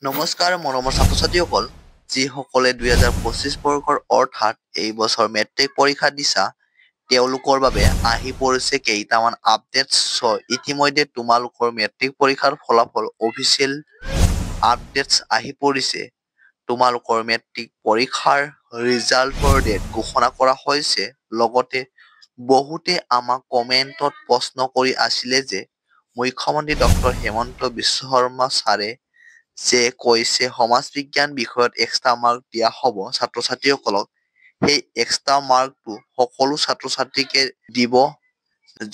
নমস্কাৰ মৰমৰ ছাত্ৰ-ছাত্ৰীসকল, যিসকলে 2025 বৰ্ষৰ অৰ্থাৎ এই বছৰ মেট্ৰিক পৰীক্ষা দিছা, তেওঁলোকৰ বাবে আহি পৰিছে কেইটামান আপডেটছ। ইতিমধ্যে তোমালোকৰ মেট্ৰিক পৰীক্ষাৰ ফলাফল অফিচিয়েল আপডেটছ আহি পৰিছে। তোমালোকৰ মেট্ৰিক পৰীক্ষাৰ ৰিজাল্টৰ ডেট ঘোষণা কৰা হৈছে। লগতে বহুতে আমাক কমেণ্টত প্ৰশ্ন কৰি আছিলে যে মুখ্যমন্ত্ৰী ডক্টৰ হিমন্ত বিশ্ব শৰ্মা ছাৰে যে কৈছে সমাজ বিজ্ঞান বিষয়ত এক্সট্ৰা মাৰ্ক দিয়া হ'ব ছাত্ৰ-ছাত্ৰীসকলক, সেই এক্সট্ৰা মাৰ্কটো সকলো ছাত্ৰ-ছাত্ৰীকে দিব।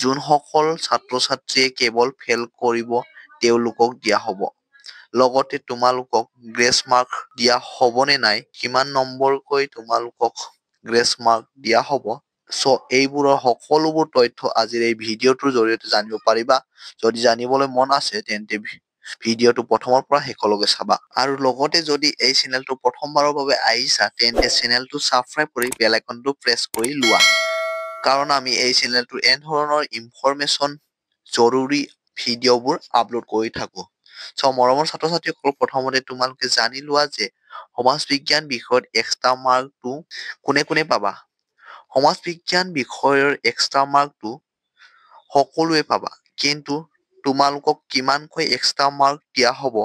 যোনসকল ছাত্ৰ-ছাত্ৰীয়ে কেৱল ফেল কৰিব তেওঁলোকক দিয়া হ'ব। লগতে তোমালোকক গ্ৰেছ মাৰ্ক দিয়া হ'বনে নাই, কিমান নম্বৰকৈ তোমালোকক গ্ৰেছ মাৰ্ক দিয়া হ'ব। এইবোৰৰ সকলোবোৰ তথ্য আজিৰ এই ভিডিঅ'টোৰ জৰিয়তে জানিব পাৰিবা। যদি জানিবলৈ মন আছে তেন্তে ভিডিঅ'টো প্ৰথমৰ পৰা শেষলৈকে চাবা। আৰু লগতে যদি এই চেনেলটো প্ৰথমবাৰৰ বাবে আহিছা তেন্তে চেনেলটো ছাবস্ক্ৰাইব কৰি বেল আইকনটো প্ৰেছ কৰি লোৱা। কাৰণ আমি এই চেনেলটো এনেধৰণৰ ইনফৰমেশ্যন জৰুৰী ভিডিঅ'বোৰ আপলোড কৰি থাকো। মৰমৰ ছাত্ৰ-ছাত্ৰীসকল, প্ৰথমতে তোমালোকে জানি লোৱা যে সমাজ বিজ্ঞান বিষয়ত এক্সট্ৰা মাৰ্কটো কোনে কোনে পাবা। সমাজ বিজ্ঞান বিষয়ৰ এক্সট্ৰা মাৰ্কটো সকলোৱে পাবা, কিন্তু তোমালোকক কিমানকৈ এক্সট্ৰা মাৰ্ক দিয়া হ'ব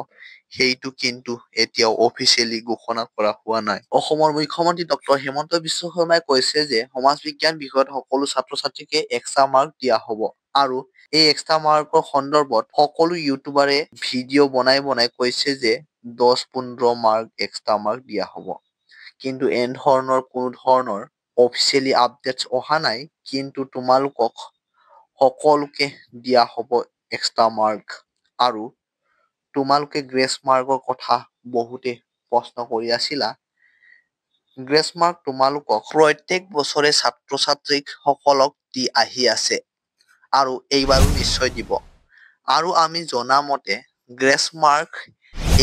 সেইটো কিন্তু এতিয়াও অফিচিয়েলি ঘোষণা কৰা হোৱা নাই। অসমৰ মুখ্যমন্ত্ৰী ডক্টৰ হিমন্ত বিশ্ব শৰ্মাই কৈছে যে সমাজ বিজ্ঞান বিষয়ত সকলো ছাত্ৰ-ছাত্ৰীকে এক্সট্ৰা মাৰ্ক দিয়া হ'ব। আৰু এই এক্সট্ৰা মাৰ্কৰ সন্দৰ্ভত সকলো ইউটিউবাৰে ভিডিঅ' বনাই কৈছে যে 10-15 মাৰ্ক এক্সট্ৰা মাৰ্ক দিয়া হ'ব। কিন্তু এনেধৰণৰ কোনো ধৰণৰ অফিচিয়েলি আপডেটছ অহা নাই। কিন্তু তোমালোকক সকলোকে দিয়া হ'ব এক্সট্ৰা মাৰ্ক। আৰু তোমালোকে গ্ৰেছ মাৰ্কৰ কথা বহুতে প্ৰশ্ন কৰি আছিলা। গ্ৰেছ মাৰ্ক তোমালোকক প্ৰত্যেক বছৰে ছাত্ৰ-ছাত্ৰীক সকলক দি আহি আছে আৰু এইবাৰো নিশ্চয় দিব। আৰু আমি জনা মতে গ্ৰেছ মাৰ্ক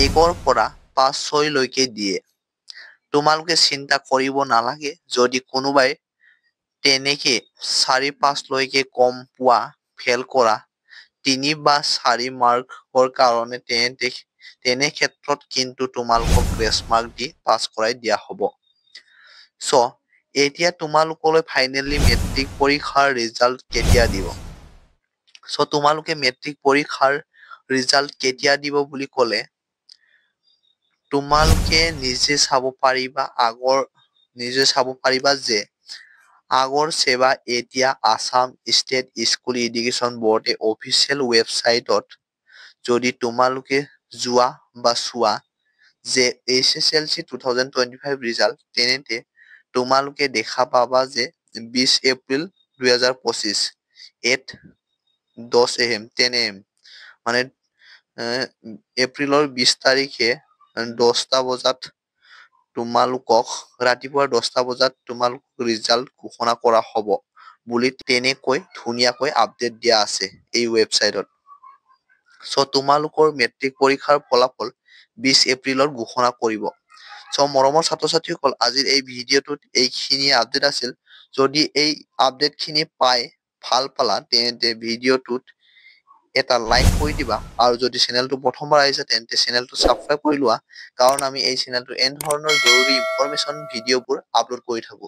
1ৰ পৰা 5-6 লৈকে দিয়ে। তোমালোকে চিন্তা কৰিব নালাগে যদি কোনোবাই তেনেকে 4-5 লৈকে কম পোৱা, ফেল কৰা 3 বা 4 মাৰ্কৰ কাৰণে, তেনে ক্ষেত্ৰত কিন্তু তোমালোকক গ্ৰেছ মাৰ্ক দি পাছ কৰাই দিয়া হ'ব। এতিয়া তোমালোকলৈ ফাইনেলি মেট্ৰিক পৰীক্ষাৰ ৰিজাল্ট কেতিয়া দিব। তোমালোকে মেট্ৰিক পৰীক্ষাৰ ৰিজাল্ট কেতিয়া দিব বুলি ক'লে তোমালোকে নিজে চাব পাৰিবা যে আগৰ ছেবা এতিয়া আছাম ষ্টেট স্কুল এডুকেশ্যন বৰ্ডে অফিচিয়েল ৱেবছাইটত যদি তোমালোকে যোৱা বা চোৱা যে HSLC 2025 ৰিজাল্ট, তেনেতে তোমালোকে দেখা পাবা যে 20 এপ্ৰিল 2025 10 AM 10 AM মানে এপ্ৰিলৰ 20 তাৰিখে 10টা বজাত তোমালোকক ৰাতিপুৱা 10টা বজাত তোমালোকক ৰিজাল্ট ঘোষণা কৰা হ'ব বুলি তেনেকৈ ধুনীয়াকৈ আপডেট দিয়া আছে এই ৱেবছাইটত। তোমালোকৰ মেট্ৰিক পৰীক্ষাৰ ফলাফল 20 এপ্ৰিলত ঘোষণা কৰিব। মৰমৰ ছাত্ৰ-ছাত্ৰীসকল, আজিৰ এই ভিডিঅ'টোত এইখিনি আপডেট আছিল। যদি এই আপডেট খিনি পাই ভাল পালা তেন্তে ভিডিঅ'টোত এটা লাইক কৰি দিবা। আৰু যদি চেনেলটো প্ৰথমবাৰ আহিছে তেন্তে চেনেলটো ছাবস্ক্ৰাইব কৰি লোৱা। কাৰণ আমি এই চেনেলটো এনেধৰণৰ জৰুৰী ইনফৰমেশ্যন ভিডিঅ'বোৰ আপলোড কৰি থাকো।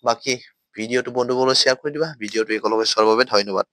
বাকী ভিডিঅ'টো বন্ধুসকলক শ্বেয়াৰ কৰি দিবা। ভিডিঅ'টো একেলগে চোৱাৰ বাবে ধন্যবাদ।